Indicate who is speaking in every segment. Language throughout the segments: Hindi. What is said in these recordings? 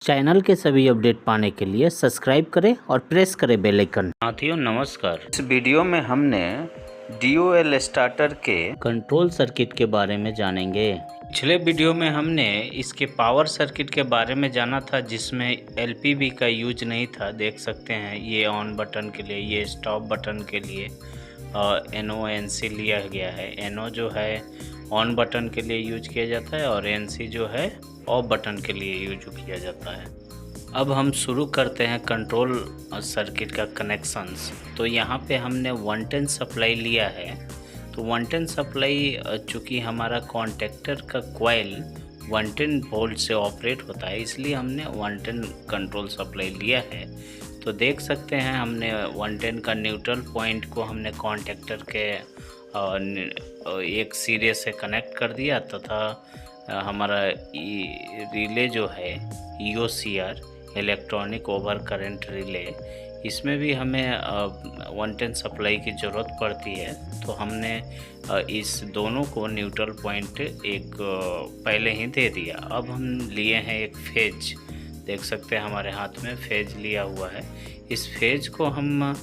Speaker 1: चैनल के सभी अपडेट पाने के लिए सब्सक्राइब करें और प्रेस करें बेल आइकन। साथियों नमस्कार।
Speaker 2: इस वीडियो में हमने DOL स्टार्टर के
Speaker 1: कंट्रोल सर्किट के बारे में जानेंगे।
Speaker 2: पिछले वीडियो में हमने इसके पावर सर्किट के बारे में जाना था, जिसमें LPB का यूज नहीं था। देख सकते हैं ये ऑन बटन के लिए, ये स्टॉप बटन के लिए NO NC लिया गया है। NO जो है ऑन बटन के लिए यूज किया जाता है और NC जो है ऑफ बटन के लिए यूज किया जाता है। अब हम शुरू करते हैं कंट्रोल सर्किट का कनेक्शंस। तो यहाँ पे हमने 110 सप्लाई लिया है। तो 110 सप्लाई, चूँकि हमारा कॉन्टेक्टर का कॉइल 110 वोल्ट से ऑपरेट होता है, इसलिए हमने 110 कंट्रोल सप्लाई लिया है। तो देख सकते हैं हमने 110 का न्यूट्रल पॉइंट को हमने कॉन्टेक्टर के एक सिरे से कनेक्ट कर दिया, तथा हमारा रिले जो है EOCR electronic over current relay, इसमें भी हमें 110 सप्लाई की ज़रूरत पड़ती है। तो हमने इस दोनों को न्यूट्रल पॉइंट एक पहले ही दे दिया। अब हम लिए हैं एक फेज, देख सकते हैं हमारे हाथ में फेज लिया हुआ है। इस फेज को हम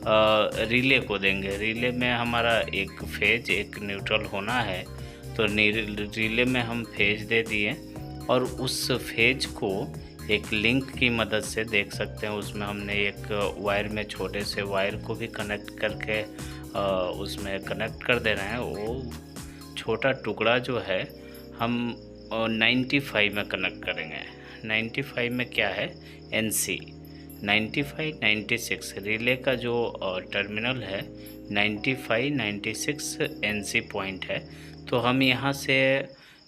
Speaker 2: रिले को देंगे। रिले में हमारा एक फेज एक न्यूट्रल होना है, तो रिले में हम फेज दे दिए और उस फेज को एक लिंक की मदद से, देख सकते हैं उसमें हमने एक वायर में छोटे से वायर को भी कनेक्ट करके उसमें कनेक्ट कर दे रहे हैं। वो छोटा टुकड़ा जो है हम 95 में कनेक्ट करेंगे। 95 में क्या है, NC 95 96 रिले का जो टर्मिनल है 95 96 NC पॉइंट है। तो हम यहाँ से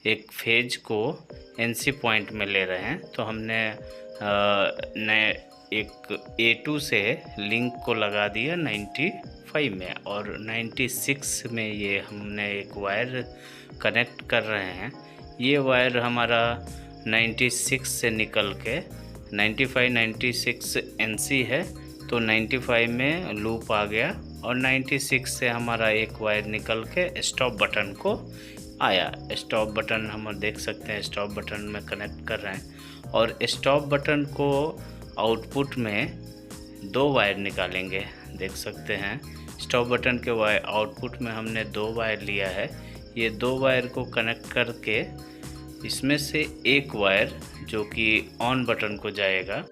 Speaker 2: एक फेज को NC पॉइंट में ले रहे हैं। तो हमने एक A2 से लिंक को लगा दिया 95 में, और 96 में ये हमने एक वायर कनेक्ट कर रहे हैं। ये वायर हमारा 96 से निकल के 95 96 NC है, तो 95 में लूप आ गया और 96 से हमारा एक वायर निकल के स्टॉप बटन को आया। स्टॉप बटन हम देख सकते हैं, स्टॉप बटन में कनेक्ट कर रहे हैं। और स्टॉप बटन को आउटपुट में 2 वायर निकालेंगे, देख सकते हैं स्टॉप बटन के वायर आउटपुट में हमने 2 वायर लिया है। ये 2 वायर को कनेक्ट करके इसमें से एक वायर जो कि ऑन बटन को जाएगा।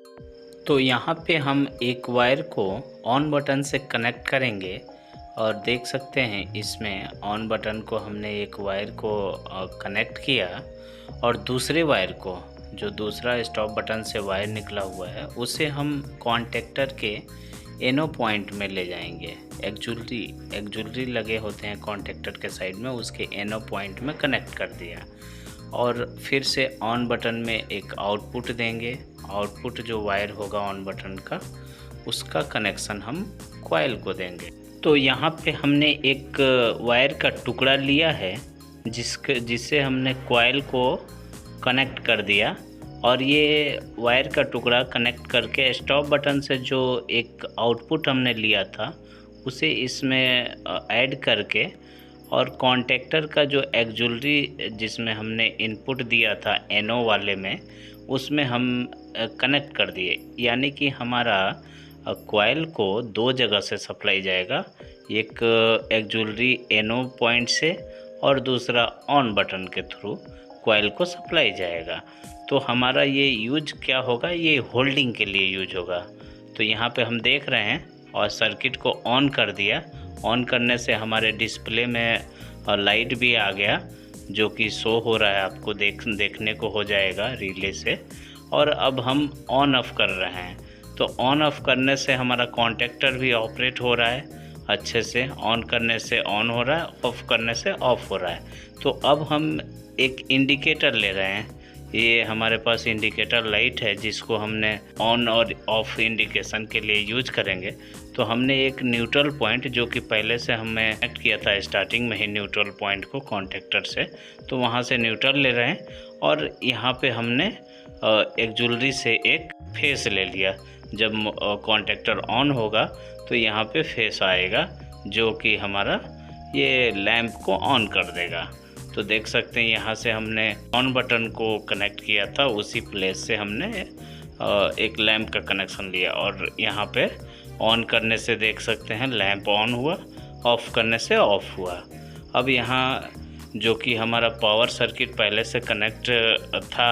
Speaker 2: तो यहाँ पे हम एक वायर को ऑन बटन से कनेक्ट करेंगे और देख सकते हैं इसमें ऑन बटन को हमने एक वायर को कनेक्ट किया, और दूसरे वायर को, जो दूसरा स्टॉप बटन से वायर निकला हुआ है, उसे हम कॉन्टेक्टर के NO पॉइंट में ले जाएंगे। एक ज्वेलरी लगे होते हैं कॉन्टेक्टर के साइड में, उसके NO पॉइंट में कनेक्ट कर दिया। और फिर से ऑन बटन में एक आउटपुट देंगे। आउटपुट जो वायर होगा ऑन बटन का, उसका कनेक्शन हम कॉइल को देंगे। तो यहाँ पे हमने एक वायर का टुकड़ा लिया है जिससे हमने कॉइल को कनेक्ट कर दिया, और ये वायर का टुकड़ा कनेक्ट करके स्टॉप बटन से जो एक आउटपुट हमने लिया था उसे इसमें ऐड करके, और कॉन्टेक्टर का जो एक्जुलरी जिसमें हमने इनपुट दिया था NO वाले में, उसमें हम कनेक्ट कर दिए। यानी कि हमारा कॉइल को 2 जगह से सप्लाई जाएगा, एक एक्जुलरी NO पॉइंट से और दूसरा ऑन बटन के थ्रू कॉइल को सप्लाई जाएगा। तो हमारा ये यूज क्या होगा, ये होल्डिंग के लिए यूज होगा। तो यहाँ पे हम देख रहे हैं और सर्किट को ऑन कर दिया। ऑन करने से हमारे डिस्प्ले में लाइट भी आ गया, जो कि शो हो रहा है, आपको देखने को हो जाएगा रिले से। और अब हम ऑन ऑफ कर रहे हैं। तो ऑन ऑफ करने से हमारा कॉन्टेक्टर भी ऑपरेट हो रहा है अच्छे से। ऑन करने से ऑन हो रहा है, ऑफ करने से ऑफ हो रहा है। तो अब हम एक इंडिकेटर ले रहे हैं। ये हमारे पास इंडिकेटर लाइट है जिसको हमने ऑन और ऑफ इंडिकेशन के लिए यूज करेंगे। तो हमने एक न्यूट्रल पॉइंट, जो कि पहले से हमने कनेक्ट किया था स्टार्टिंग में ही न्यूट्रल पॉइंट को कॉन्टेक्टर से, तो वहाँ से न्यूट्रल ले रहे हैं। और यहाँ पे हमने एक ज्वेलरी से एक फेस ले लिया। जब कॉन्टेक्टर ऑन होगा तो यहाँ पे फेस आएगा, जो कि हमारा ये लैंप को ऑन कर देगा। तो देख सकते हैं यहाँ से हमने ऑन बटन को कनेक्ट किया था, उसी प्लेस से हमने एक लैंप का कनेक्शन लिया और यहाँ पे ऑन करने से देख सकते हैं लैंप ऑन हुआ, ऑफ़ करने से ऑफ़ हुआ। अब यहाँ जो कि हमारा पावर सर्किट पहले से कनेक्ट था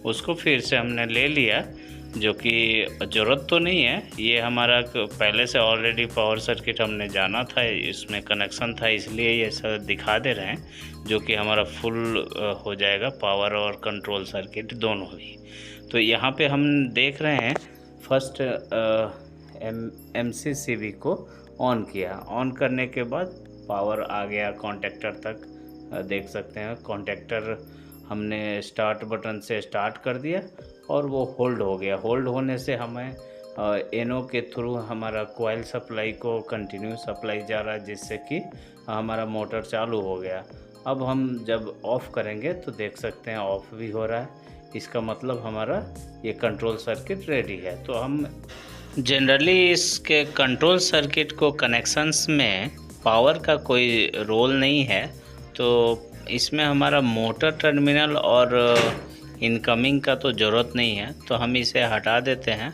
Speaker 2: उसको फिर से हमने ले लिया, जो कि ज़रूरत तो नहीं है, ये हमारा पहले से ऑलरेडी पावर सर्किट हमने जाना था, इसमें कनेक्शन था, इसलिए ये सब दिखा दे रहे हैं, जो कि हमारा फुल हो जाएगा पावर और कंट्रोल सर्किट दोनों ही। तो यहाँ पे हम देख रहे हैं फर्स्ट MCCB को ऑन किया, ऑन करने के बाद पावर आ गया कॉन्टेक्टर तक, देख सकते हैं कॉन्टेक्टर हमने स्टार्ट बटन से स्टार्ट कर दिया और वो होल्ड हो गया। होल्ड होने से हमें NO के थ्रू हमारा कॉइल सप्लाई को कंटिन्यू सप्लाई जा रहा है, जिससे कि हमारा मोटर चालू हो गया। अब हम जब ऑफ़ करेंगे तो देख सकते हैं ऑफ़ भी हो रहा है, इसका मतलब हमारा ये कंट्रोल सर्किट रेडी है। तो हम जनरली इसके कंट्रोल सर्किट को कनेक्शंस में पावर का कोई रोल नहीं है, तो इसमें हमारा मोटर टर्मिनल और इनकमिंग का तो ज़रूरत नहीं है, तो हम इसे हटा देते हैं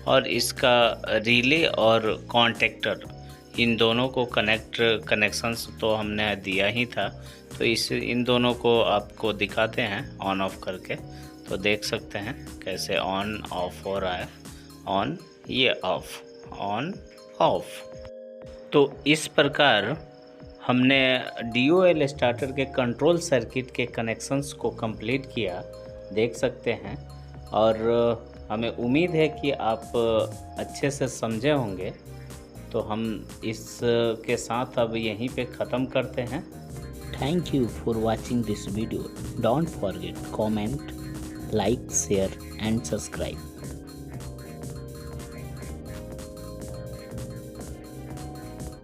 Speaker 2: और इसका रिले और कॉन्टेक्टर इन दोनों को कनेक्शंस तो हमने दिया ही था, तो इन दोनों को आपको दिखाते हैं ऑन ऑफ करके। तो देख सकते हैं कैसे ऑन ऑफ हो रहा है, ऑन ये ऑफ, ऑन ऑफ। तो इस प्रकार हमने DOL स्टार्टर के कंट्रोल सर्किट के कनेक्शंस को कंप्लीट किया, देख सकते हैं, और हमें उम्मीद है कि आप अच्छे से समझे होंगे। तो हम इसके साथ अब यहीं पे ख़त्म करते हैं।
Speaker 1: Thank you for watching this video. Don't forget comment, like, share and subscribe.